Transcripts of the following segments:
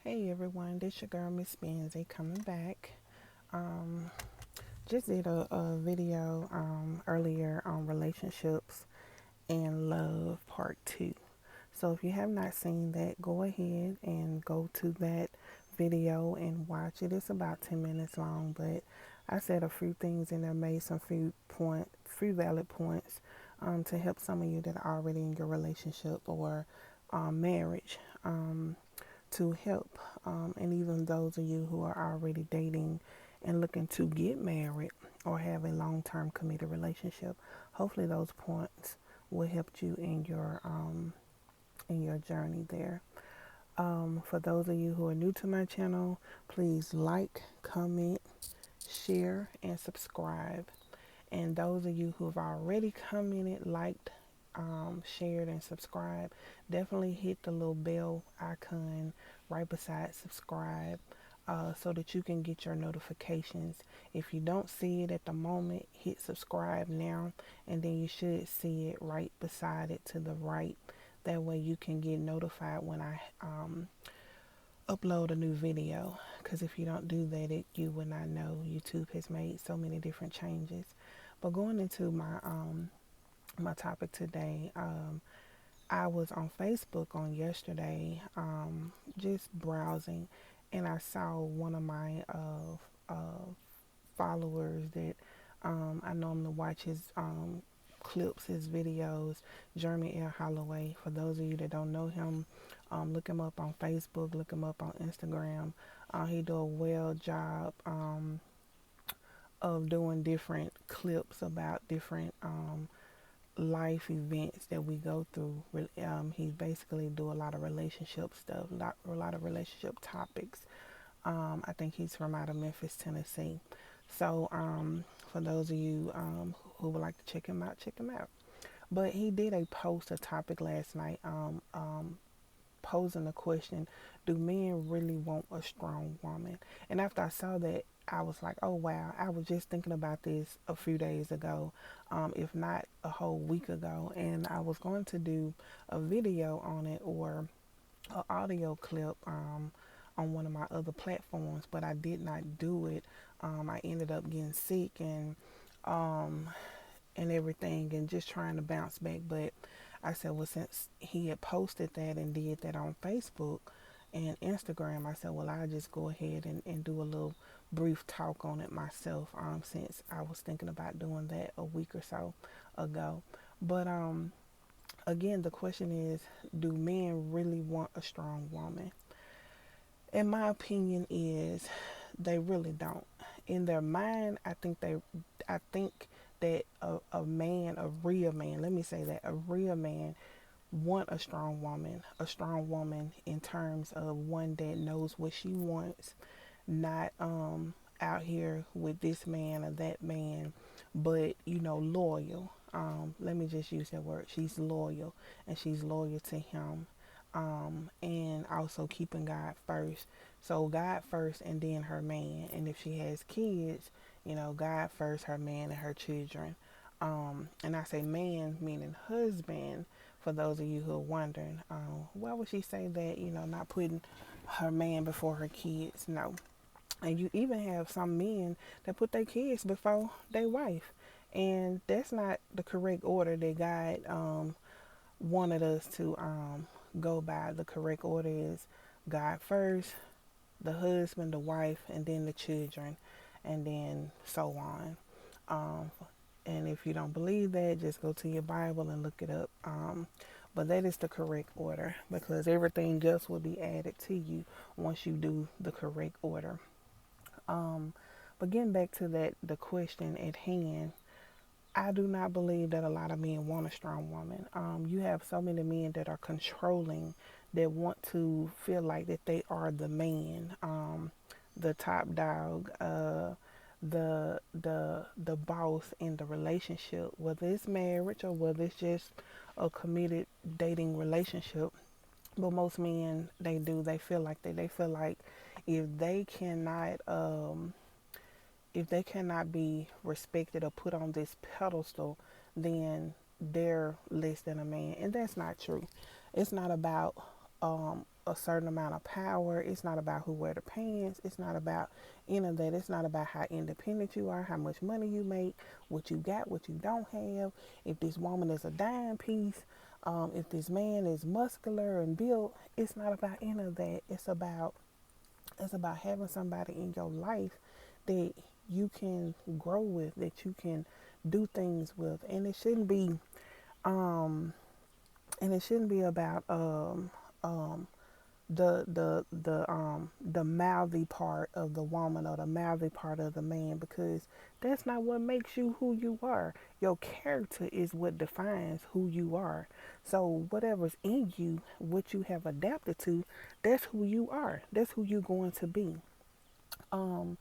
Hey everyone, this your girl Miss Benzie coming back. Um, just did a video earlier on relationships and love part two. So if you have not seen that, go ahead and go to that video and watch it. It's about 10 minutes long, but I said a few things in there, made some few valid points to help some of you that are already in your relationship or marriage. To help. And even those of you who are already dating and looking to get married or have a long term committed relationship, hopefully those points will help you in your journey there. For those of you who are new to my channel, please like, comment, share, and subscribe. And those of you who have already commented, liked, shared, and subscribed, definitely hit the little bell icon right beside subscribe so that you can get your notifications. If you don't see it at the moment, hit subscribe now, and then you should see it right beside it to the right. That way you can get notified when I upload a new video, because if you don't do that, you will not know. YouTube has made so many different changes. But going into my topic today, I was on Facebook on yesterday, just browsing, and I saw one of my followers that I normally watch his clips, his videos, Jeremy L. Holloway. For those of you that don't know him, look him up on Facebook, look him up on Instagram. He do a well job of doing different clips about different life events that we go through. He basically do a lot of relationship stuff, a lot of relationship topics. I think he's from out of Memphis, Tennessee. So for those of you who would like to check him out, check him out. But he did a topic last night, posing the question, do men really want a strong woman? And after I saw that, I was like, oh wow, I was just thinking about this a few days ago, if not a whole week ago. And I was going to do a video on it or an audio clip on one of my other platforms, but I did not do it. I ended up getting sick um, and everything and just trying to bounce back. But I said, well, since he had posted that and did that on Facebook and Instagram, I said, well, I'll just go ahead and do a little brief talk on it myself, since I was thinking about doing that a week or so ago. But again, the question is, do men really want a strong woman? And my opinion is they really don't. In their mind, I think that a man, a real man, let me say that, a real man want a strong woman in terms of one that knows what she wants, not out here with this man or that man, but loyal. Let me just use that word. She's loyal, and she's loyal to him, and also keeping God first. So God first, and then her man. And if she has kids, God first, her man, and her children. And I say man meaning husband. For those of you who are wondering, why would she say that? Not putting her man before her kids. No. And you even have some men that put their kids before their wife. And that's not the correct order that God wanted us to go by. The correct order is God first, the husband, the wife, and then the children, and then so on. Um, and if you don't believe that, just go to your Bible and look it up. But that is the correct order, because everything else will be added to you once you do the correct order. Um, but getting back to the question at hand, I do not believe that a lot of men want a strong woman. You have so many men that are controlling, that want to feel like that they are the man, the top dog, the boss in the relationship, whether it's marriage or whether it's just a committed dating relationship. But most men, they feel like that. They feel like if they cannot if they cannot be respected or put on this pedestal, then they're less than a man. And that's not true. It's not about a certain amount of power. It's not about who wear the pants. It's not about any of that. It's not about how independent you are, how much money you make, what you got, what you don't have. If this woman is a dime piece, if this man is muscular and built, it's not about any of that. It's about having somebody in your life that you can grow with, that you can do things with, um, and it shouldn't be about um, the mouthy part of the woman or the mouthy part of the man, because that's not what makes you who you are. Your character is what defines who you are. So whatever's in you, what you have adapted to, that's who you are. That's who you're going to be. Um,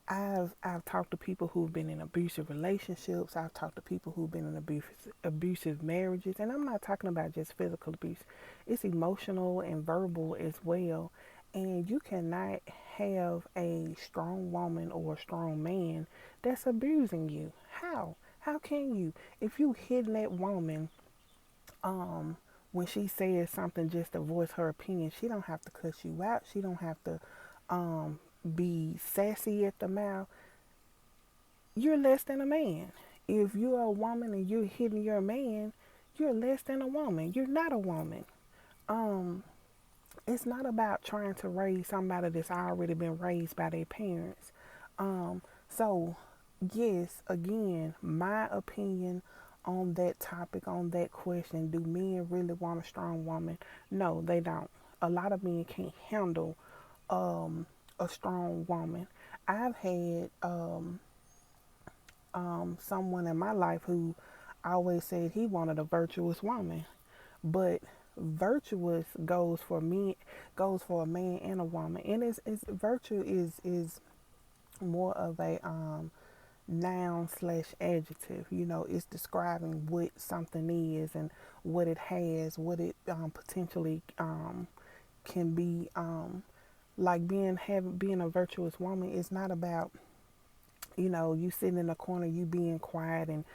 I've talked to people who've been in abusive relationships. I've talked to people who've been in abusive marriages, and I'm not talking about just physical abuse. It's emotional and verbal as well. And you cannot have a strong woman or a strong man that's abusing you. How? How can you? If you hitting that woman, um, when she says something just to voice her opinion, she don't have to cuss you out. She don't have to um, be sassy at the mouth. You're less than a man. If you're a woman and you're hitting your man, you're less than a woman. You're not a woman. Um, it's not about trying to raise somebody that's already been raised by their parents. So yes, again, my opinion on that topic, on that question, do men really want a strong woman? No, they don't. A lot of men can't handle um, a strong woman. I've had someone in my life who always said he wanted a virtuous woman, but virtuous goes for a man and a woman, and it's virtue is more of a noun slash adjective. You know, it's describing what something is and what it has, what it potentially can be. Like being a virtuous woman is not about, you sitting in the corner, you being quiet and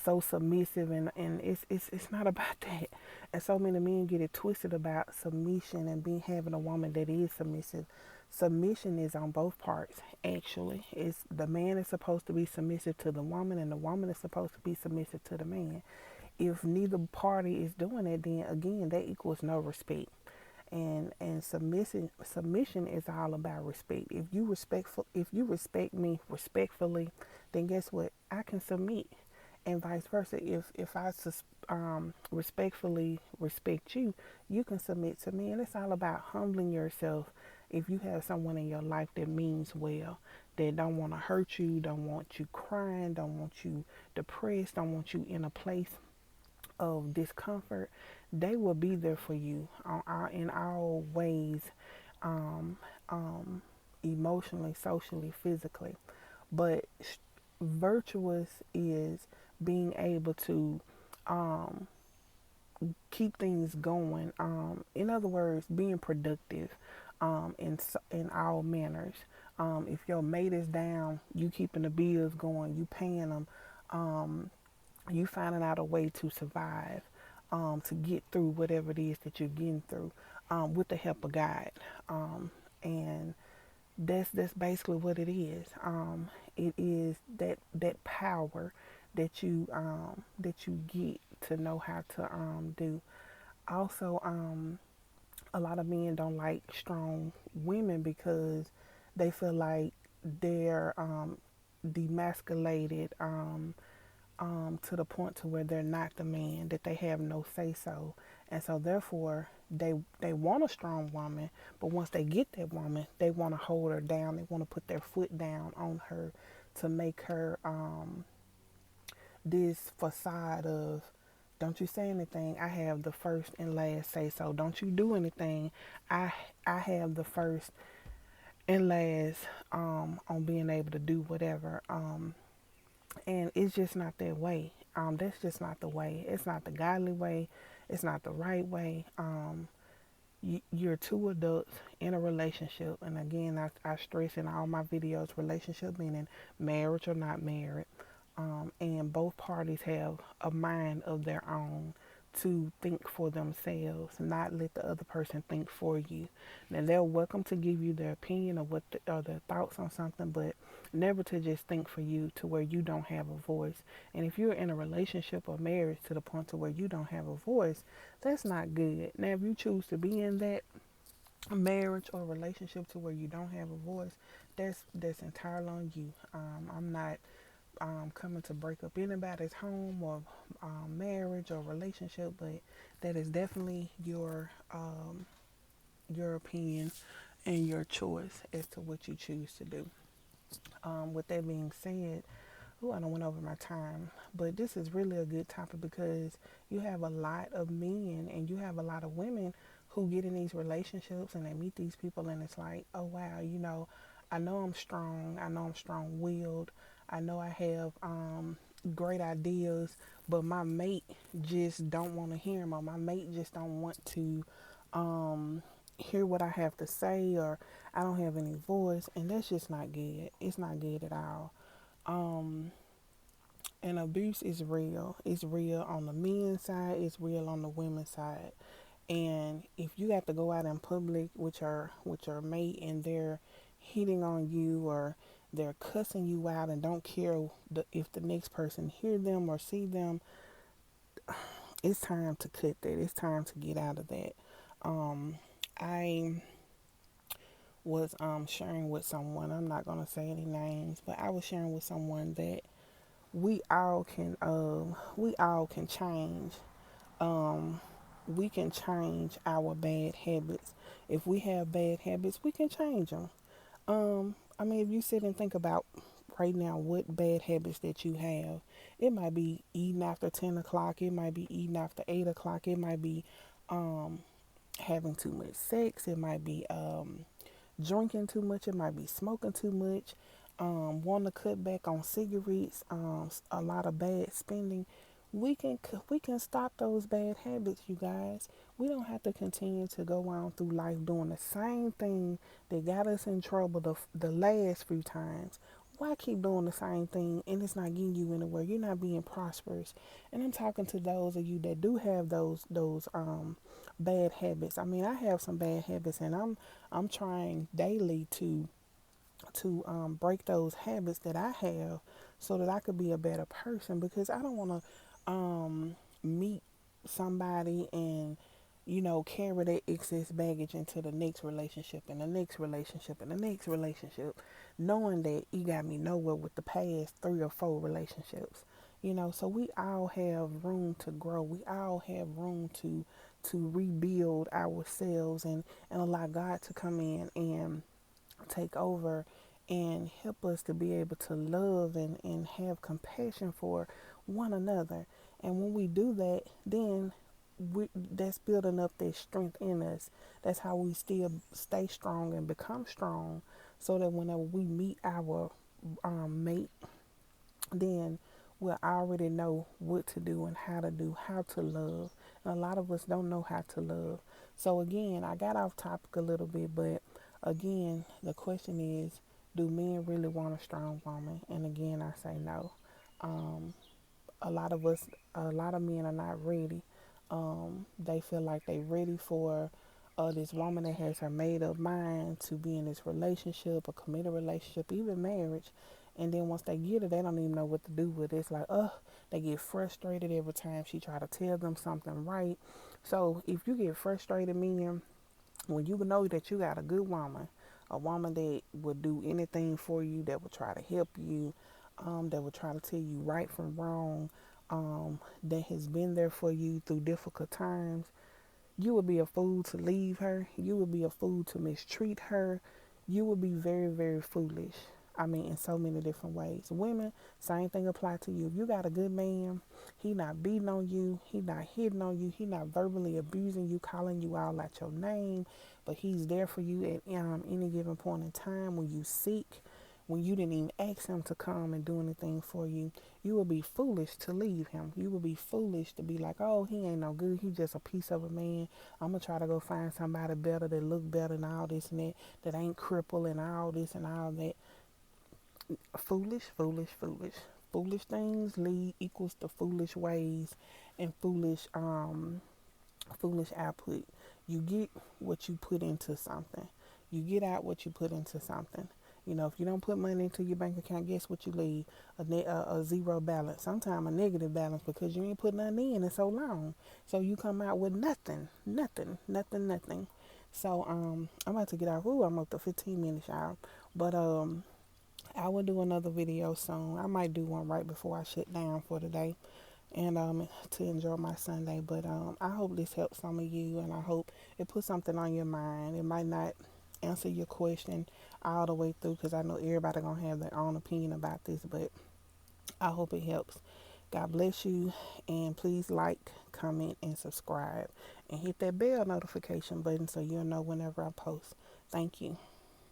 so submissive, and it's not about that. And so many men get it twisted about submission and being having a woman that is submissive. Submission is on both parts, actually. It's the man is supposed to be submissive to the woman, and the woman is supposed to be submissive to the man. If neither party is doing it, then again that equals no respect. And submission is all about respect. If you respect me respectfully, then guess what? I can submit, and vice versa. If I respectfully respect you, you can submit to me. And it's all about humbling yourself. If you have someone in your life that means well, that don't want to hurt you, don't want you crying, don't want you depressed, don't want you in a place of discomfort, they will be there for you in all ways, um, um, emotionally, socially, physically. But virtuous is being able to um, keep things going. In other words, being productive in all manners. If your mate is down, you keeping the bills going, you paying them. Um, you finding out a way to survive, to get through whatever it is that you're getting through, with the help of God. And that's basically what it is. It is that power that you get to know how to do. Also, a lot of men don't like strong women because they feel like they're demasculated, to the point to where they're not the man, that they have no say so, and so therefore they want a strong woman, but once they get that woman, they want to hold her down. They want to put their foot down on her to make her this facade of, don't you say anything, I have the first and last say so. Don't you do anything, I I have the first and last on being able to do whatever. And it's just not that way. That's just not the way. It's not the godly way. It's not the right way. You're two adults in a relationship, and again, I stress in all my videos, relationship meaning marriage or not married, and both parties have a mind of their own. to think for themselves, not let the other person think for you. Now they're welcome to give you their opinion or their thoughts on something, but never to just think for you to where you don't have a voice. And if you're in a relationship or marriage to the point to where you don't have a voice, that's not good. Now if you choose to be in that marriage or relationship to where you don't have a voice, that's entirely on you. I'm not coming to break up anybody's home or marriage or relationship, but that is definitely your opinion and your choice as to what you choose to do. With that being said, oh, I don't went over my time, but this is really a good topic because you have a lot of men and you have a lot of women who get in these relationships and they meet these people and it's like, oh wow, I know I'm strong. I know I'm strong willed. I know I have great ideas, but my mate just don't want to hear them, or my mate just don't want to hear what I have to say, or I don't have any voice, and that's just not good. It's not good at all. Um, and abuse is real. It's real on the men's side. It's real on the women's side. And if you have to go out in public with your mate and they're hitting on you or they're cussing you out and don't care if the next person hear them or see them, it's time to cut that. It's time to get out of that. Um, I was sharing with someone. I'm not gonna say any names, but I was sharing with someone that we all can change. Um, we can change our bad habits. If we have bad habits, we can change them. I mean, if you sit and think about right now what bad habits that you have, it might be eating after 10 o'clock. It might be eating after 8 o'clock. It might be um, having too much sex. It might be drinking too much. It might be smoking too much. Want to cut back on cigarettes. A lot of bad spending. We can stop those bad habits, you guys. We don't have to continue to go on through life doing the same thing that got us in trouble the last few times. Why keep doing the same thing and it's not getting you anywhere? You're not being prosperous. And I'm talking to those of you that do have those bad habits. I mean, I have some bad habits, and I'm trying daily to break those habits that I have so that I could be a better person, because I don't want to meet somebody and carry that excess baggage into the next relationship and the next relationship and the next relationship, knowing that you got me nowhere with the past 3 or 4 relationships. So we all have room to grow. We all have room to rebuild ourselves and allow God to come in and take over and help us to be able to love and have compassion for one another. And when we do that, then that's building up that strength in us. That's how we still stay strong and become strong, so that whenever we meet our mate, then we'll already know what to do and how to love. And a lot of us don't know how to love. So again, I got off topic a little bit, but again, the question is, do men really want a strong woman? And again, I say no. Um, a lot of us, a lot of men are not ready. They feel like they ready for this woman that has her made up mind to be in this relationship, a committed relationship, even marriage. And then once they get it, they don't even know what to do with it. It's like, they get frustrated every time she try to tell them something right. So if you get frustrated, meaning when you know that you got a woman that would do anything for you, that would try to help you, that would try to tell you right from wrong, that has been there for you through difficult times, you would be a fool to leave her. You would be a fool to mistreat her. You would be very, very foolish. I mean, in so many different ways. Women, same thing apply to you. If you got a good man, he not beating on you, he not hitting on you, he not verbally abusing you, calling you out like your name, but he's there for you at any given point in time when you seek, when you didn't even ask him to come and do anything for you. You would be foolish to leave him. You would be foolish to be like, oh, he ain't no good. He just a piece of a man. I'm going to try to go find somebody better that look better and all this and that ain't crippled and all this and all that. Foolish, foolish, foolish. Foolish things lead equals to foolish ways. and foolish output. You get what you put into something. You get out what you put into something. You know, if you don't put money into your bank account, guess what you leave? A zero balance. Sometimes a negative balance because you ain't put nothing in so long. So you come out with nothing, nothing, nothing, nothing. So I'm about to get out. Ooh, I'm up to 15 minutes, y'all. But I will do another video soon. I might do one right before I shut down for the day and to enjoy my Sunday. But I hope this helps some of you, and I hope it puts something on your mind. It might not answer your question all the way through because I know everybody gonna have their own opinion about this, but I hope it helps. God bless you, and please like, comment, and subscribe, and hit that bell notification button so you'll know whenever I post. Thank you.